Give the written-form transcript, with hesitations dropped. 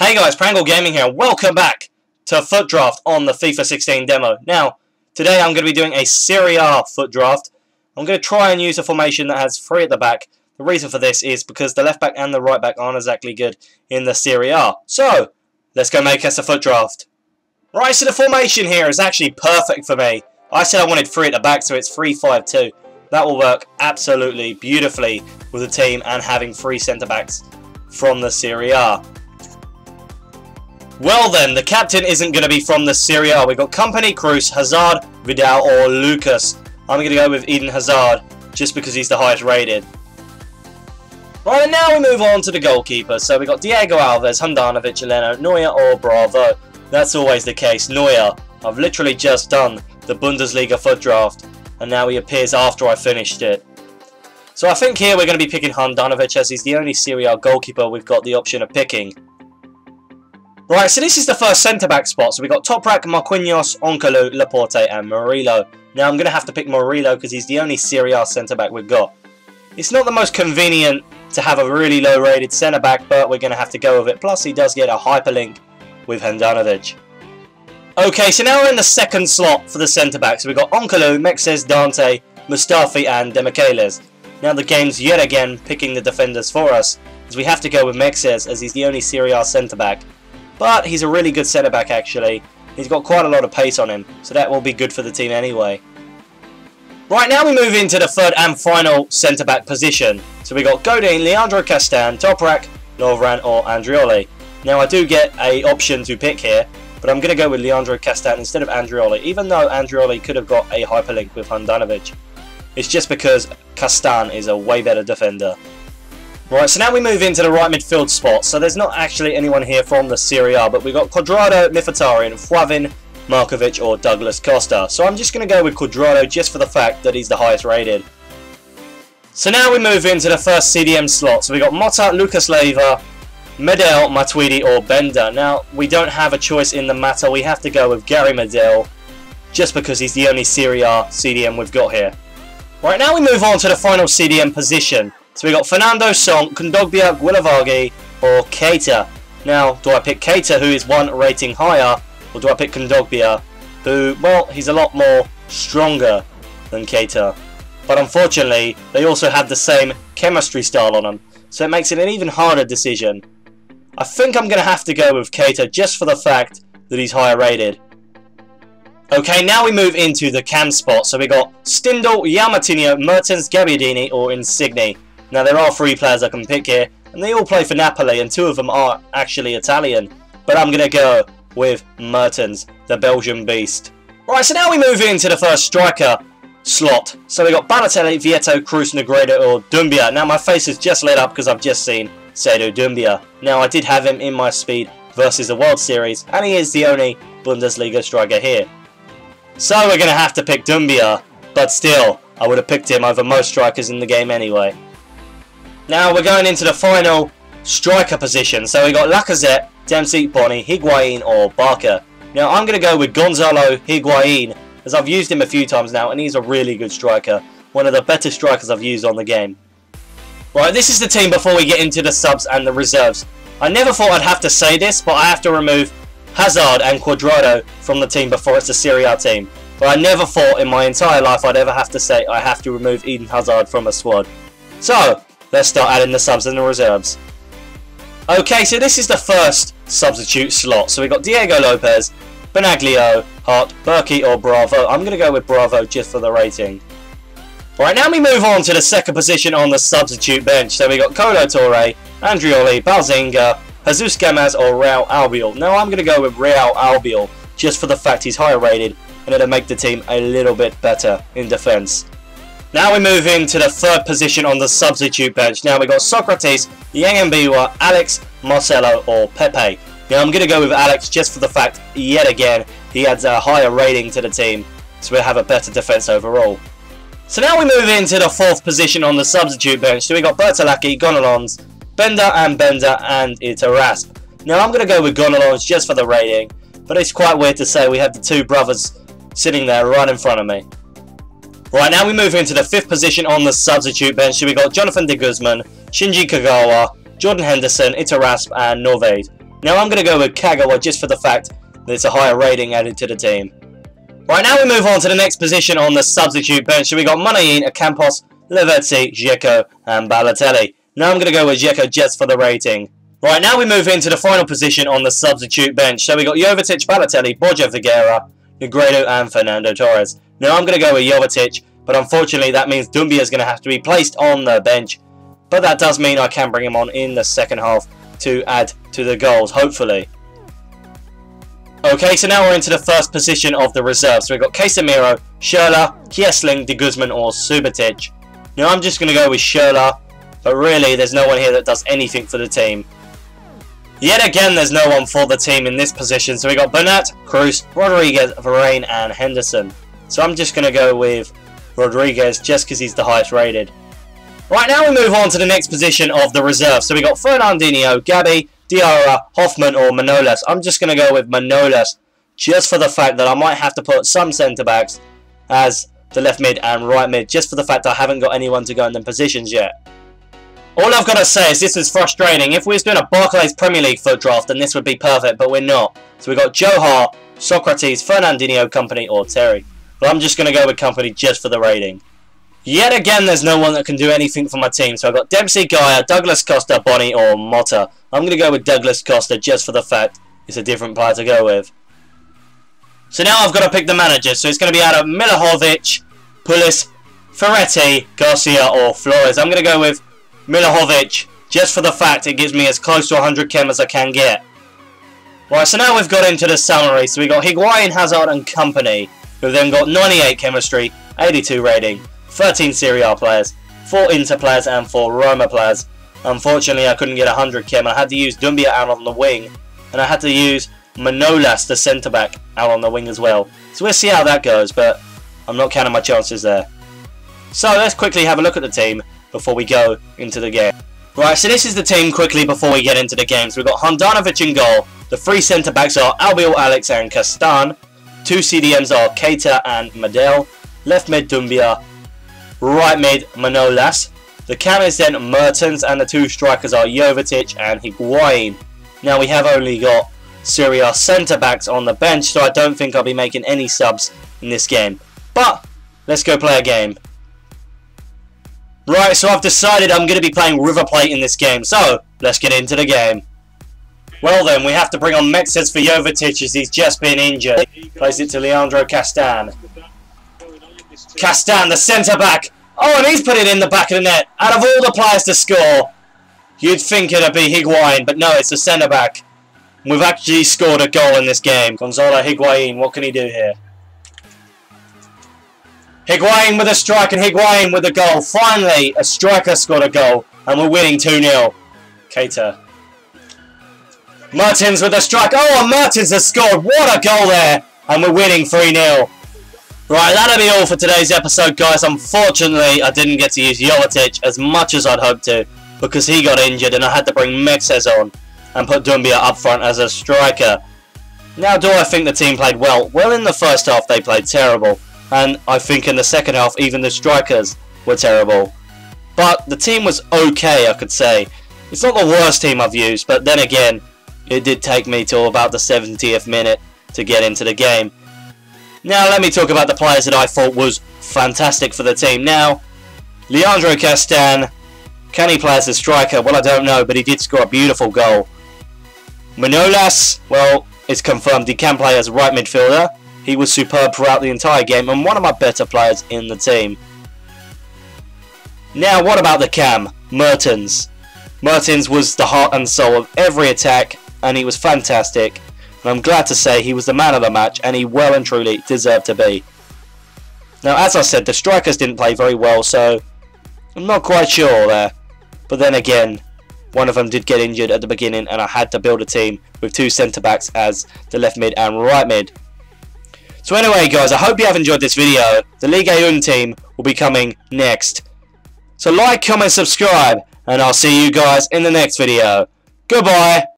Hey guys, Prangell Gaming here. Welcome back to Foot Draft on the FIFA 16 demo. Now, today I'm going to be doing a Serie A foot draft. I'm going to try and use a formation that has three at the back. The reason for this is because the left back and the right back aren't exactly good in the Serie A. So, let's go make us a foot draft. Right, so the formation here is actually perfect for me. I said I wanted three at the back, so it's 3-5-2. That will work absolutely beautifully with the team and having three centre-backs from the Serie A. Well then, the captain isn't going to be from the Serie A. We've got Company, Cruz, Hazard, Vidal or Lucas. I'm going to go with Eden Hazard just because he's the highest rated. Right, and now we move on to the goalkeeper. So we've got Diego Alves, Handanovic, Leno, Neuer or Bravo. That's always the case, Neuer. I've literally just done the Bundesliga foot draft and now he appears after I finished it. So I think here we're going to be picking Handanovic as he's the only Serie A goalkeeper we've got the option of picking. Right, so this is the first centre-back spot. So we've got Toprak, Marquinhos, Onkolu, Laporte and Murillo. Now I'm going to have to pick Murillo because he's the only Serie A centre-back we've got. It's not the most convenient to have a really low-rated centre-back, but we're going to have to go with it. Plus, he does get a hyperlink with Handanovic. Okay, so now we're in the second slot for the centre-back. So we've got Onkolu, Mexes, Dante, Mustafi and Demichelis. Now the game's yet again picking the defenders for us, as we have to go with Mexes as he's the only Serie A centre-back. But he's a really good centre-back actually. He's got quite a lot of pace on him, so that will be good for the team anyway. Right, now we move into the third and final centre-back position. So we got Godin, Leandro Castan, Toprak, Lovren or Andrioli. Now I do get an option to pick here, but I'm going to go with Leandro Castan instead of Andrioli, even though Andrioli could have got a hyperlink with Handanovic. It's just because Castan is a way better defender. Right, so now we move into the right midfield spot. So there's not actually anyone here from the Serie A, but we've got Cuadrado, Mkhitaryan, Flavin, Markovic or Douglas Costa. So I'm just going to go with Cuadrado just for the fact that he's the highest rated. So now we move into the first CDM slot. So we've got Motta, Lucas Leiva, Medel, Matuidi or Bender. Now, we don't have a choice in the matter. We have to go with Gary Medel just because he's the only Serie A CDM we've got here. Right, now we move on to the final CDM position. So we got Fernando, Song, Kondogbia, Guilavagi or Keita. Now, do I pick Keita, who is one rating higher, or do I pick Kondogbia, who, well, he's a lot more stronger than Keita. But unfortunately, they also have the same chemistry style on them, so it makes it an even harder decision. I think I'm going to have to go with Keita just for the fact that he's higher rated. Okay, now we move into the cam spot. So we got Stindl, Yamatinho, Mertens, Gabbiadini or Insigne. Now there are three players I can pick here, and they all play for Napoli, and two of them are actually Italian. But I'm going to go with Mertens, the Belgian beast. Right, so now we move into the first striker slot. So we got Balotelli, Vieto, Cruz, Negredo or Doumbia. Now my face is just lit up because I've just seen Seydou Doumbia. Now I did have him in my speed versus the World Series, and he is the only Bundesliga striker here. So we're going to have to pick Doumbia, but still, I would have picked him over most strikers in the game anyway. Now we're going into the final striker position. So we got Lacazette, Dempsey, Bonny, Higuain or Barker. Now I'm going to go with Gonzalo Higuain, as I've used him a few times now and he's a really good striker. One of the better strikers I've used on the game. Right, this is the team before we get into the subs and the reserves. I never thought I'd have to say this, but I have to remove Hazard and Cuadrado from the team before it's a Serie A team. But I never thought in my entire life I'd ever have to say I have to remove Eden Hazard from a squad. So, let's start adding the subs and the reserves. Okay, so this is the first substitute slot. So we've got Diego Lopez, Benaglio, Hart, Berkey or Bravo. I'm going to go with Bravo just for the rating. Right, now we move on to the second position on the substitute bench. So we got Colo Torre, Andrioli, Balzinga, Jesus Gamaz or Real Albiol. Now I'm going to go with Real Albiol just for the fact he's higher rated and it'll make the team a little bit better in defence. Now we move into the third position on the substitute bench. Now we got Socrates, Yang Mbiwa, Alex, Marcelo or Pepe. Now I'm going to go with Alex just for the fact, yet again, he adds a higher rating to the team, so we'll have a better defence overall. So now we move into the fourth position on the substitute bench. So we got Bertolacchi, Gonalons, Bender and Itarasp. Now I'm going to go with Gonalons just for the rating, but it's quite weird to say we have the two brothers sitting there right in front of me. Right, now we move into the fifth position on the substitute bench. So we got Jonathan de Guzman, Shinji Kagawa, Jordan Henderson, Itarasp and Norvade. Now I'm going to go with Kagawa just for the fact that it's a higher rating added to the team. Right, now we move on to the next position on the substitute bench. So we got Monayin, Ocampos, Lavezzi, Dzeko and Balotelli. Now I'm going to go with Dzeko just for the rating. Right, now we move into the final position on the substitute bench. So we got Jovetic, Balotelli, Borja Figueira, Negredo and Fernando Torres. Now I'm going to go with Jovetic, but unfortunately that means Doumbia is going to have to be placed on the bench. But that does mean I can bring him on in the second half to add to the goals, hopefully. Okay, so now we're into the first position of the reserves. So we've got Casemiro, Schürrle, Kiesling, De Guzman or Subotic. Now I'm just going to go with Schürrle, but really there's no one here that does anything for the team. Yet again there's no one for the team in this position. So we got Bernat, Cruz, Rodriguez, Varane and Henderson. So I'm just going to go with Rodriguez just because he's the highest rated. Right, now we move on to the next position of the reserve. So we got Fernandinho, Gabi, Diarra, Hoffman or Manolas. I'm just going to go with Manolas just for the fact that I might have to put some centre-backs as the left mid and right mid just for the fact I haven't got anyone to go in them positions yet. All I've got to say is this is frustrating. If we was doing a Barclays Premier League foot draft then this would be perfect, but we're not. So we've got Joe Hart, Socrates, Fernandinho, Company or Terry. But I'm just going to go with Company just for the rating. Yet again, there's no one that can do anything for my team. So I've got Dempsey, Gaia, Douglas Costa, Bonnie or Motta. I'm going to go with Douglas Costa just for the fact it's a different player to go with. So now I've got to pick the manager. So it's going to be out of Milihovic, Pulis, Ferretti, Garcia or Flores. I'm going to go with Milihovic just for the fact it gives me as close to 100 chem as I can get. Right, so now we've got into the summary. So we've got Higuain, Hazard and Company. We've then got 98 chemistry, 82 rating, 13 Serie A players, 4 Inter players and 4 Roma players. Unfortunately I couldn't get 100 chem. I had to use Doumbia out on the wing and I had to use Manolas, the centre back, out on the wing as well. So we'll see how that goes, but I'm not counting my chances there. So let's quickly have a look at the team before we go into the game. Right, so this is the team quickly before we get into the game. So we've got Handanovic in goal. The 3 centre backs are Albiol, Alex and Castan. 2 CDMs are Keita and Medel. Left mid Doumbia. Right mid Manolas. The cam is then Mertens and the 2 strikers are Jovetic and Higuain. Now we have only got Serie A centre backs on the bench, so I don't think I'll be making any subs in this game. But let's go play a game. Right, so I've decided I'm going to be playing River Plate in this game, so let's get into the game. Well then, we have to bring on Mexes for Jovetic as he's just been injured. Plays it to Leandro Castan. Castan, the centre-back. Oh, and he's put it in the back of the net. Out of all the players to score, you'd think it'd be Higuain, but no, it's the centre-back. We've actually scored a goal in this game. Gonzalo Higuain, what can he do here? Higuain with a strike and Higuain with a goal. Finally, a striker scored a goal, and we're winning 2-0. Keita. Mertens with a strike. Oh, and Mertens has scored. What a goal there. And we're winning 3-0. Right, that'll be all for today's episode, guys. Unfortunately, I didn't get to use Jovetic as much as I'd hoped to because he got injured and I had to bring Mexes on and put Doumbia up front as a striker. Now, do I think the team played well? Well, in the first half, they played terrible. And I think in the second half, even the strikers were terrible. But the team was okay, I could say. It's not the worst team I've used, but then again, it did take me till about the 70th minute to get into the game. Now let me talk about the players that I thought was fantastic for the team. Now, Leandro Castan, can he play as a striker? Well, I don't know, but he did score a beautiful goal. Manolas, well, it's confirmed he can play as a right midfielder. He was superb throughout the entire game and one of my better players in the team. Now, what about the cam? Mertens. Mertens was the heart and soul of every attack and he was fantastic. And I'm glad to say he was the man of the match and he well and truly deserved to be. Now, as I said, the strikers didn't play very well, so I'm not quite sure there. But then again, one of them did get injured at the beginning and I had to build a team with 2 centre-backs as the left mid and right mid. So anyway, guys, I hope you have enjoyed this video. The Ligue 1 team will be coming next. So like, comment, subscribe, and I'll see you guys in the next video. Goodbye.